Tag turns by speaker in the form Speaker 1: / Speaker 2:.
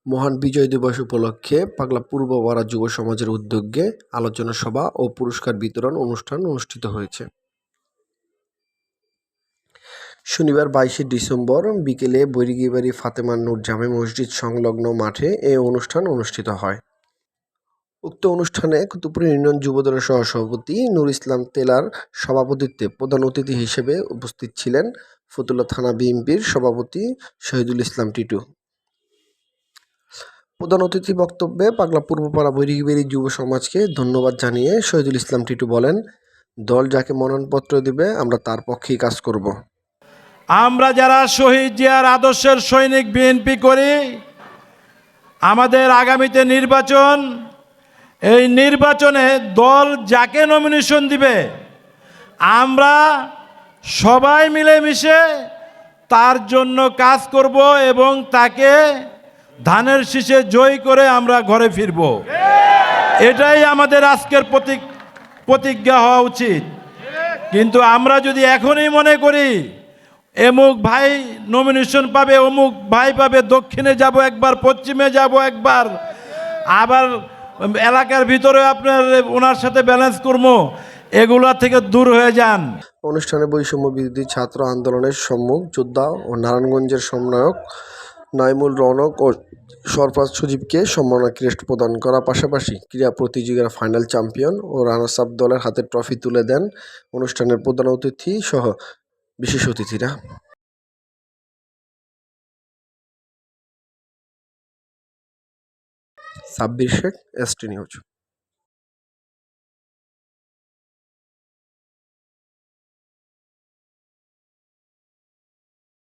Speaker 1: মহান বিজয় দিবস উপলক্ষে পাগলা পূর্বপাড়া যুব সমাজের উদ্যোগে আলোচনা সভা ও পুরস্কার বিতরণ অনুষ্ঠান অনুষ্ঠিত হয়েছে। শনিবার 22শে ডিসেম্বর বিকেলে বৈরিগিবাড়ি ফাতেমা নূর জামে মসজিদ সংলগ্ন মাঠে এ অনুষ্ঠান অনুষ্ঠিত হয়। উক্ত অনুষ্ঠানে কুতুবপুর ইউনিয়ন যুবদলের সহসভাপতি নুর ইসলাম তেলার সভাপতিত্বে প্রধান অতিথি হিসেবে উপস্থিত ছিলেন ফতুল্লা থানা বিএনপির সভাপতি শহীদুল ইসলাম টিটু। প্রধান অতিথি বক্তব্যে পাগলা পূর্বপাড়া বৈরিগিবাড়ি যুব সমাজকে ধন্যবাদ জানিয়ে শহীদুল ইসলাম টিটু বলেন, দল যাকে মনোনয়নপত্র দিবে আমরা তার পক্ষেই কাজ করব।
Speaker 2: আমরা যারা শহীদ জিয়ার আদর্শের সৈনিক বিএনপি করি, আমাদের আগামীতে নির্বাচন, এই নির্বাচনে দল যাকে নমিনেশন দিবে আমরা সবাই মিলেমিশে তার জন্য কাজ করব এবং তাকে ধানের শীষে জয় করে আমরা ঘরে ফিরব। এটাই আমাদের আজকের প্রতিজ্ঞা হওয়া উচিত। কিন্তু আমরা যদি এখনই মনে করি অমুক ভাই নমিনেশন পাবে, অমুক ভাই পাবে, দক্ষিণে যাব একবার, পশ্চিমে যাব একবার, আবার এলাকার ভিতরে আপনার ওনার সাথে ব্যালেন্স করবো, এগুলা থেকে দূর হয়ে যান।
Speaker 1: অনুষ্ঠানে বৈষম্য বিরোধী ছাত্র আন্দোলনের সম্মুখ যোদ্ধা ও নারায়ণগঞ্জের সমন্বয়ক নাইমুল রৌনক ও সরফরাজ সজীবকে সম্মাননা ক্রেস্ট প্রদান করার পাশাপাশি ক্রীড়া প্রতিযোগিতার ফাইনাল চ্যাম্পিয়ন ও রানার্স আপ দলের হাতে ট্রফি তুলে দেন অনুষ্ঠানের প্রধান অতিথি সহ বিশেষ অতিথিরা। 26 শেখ, ST নিউজ।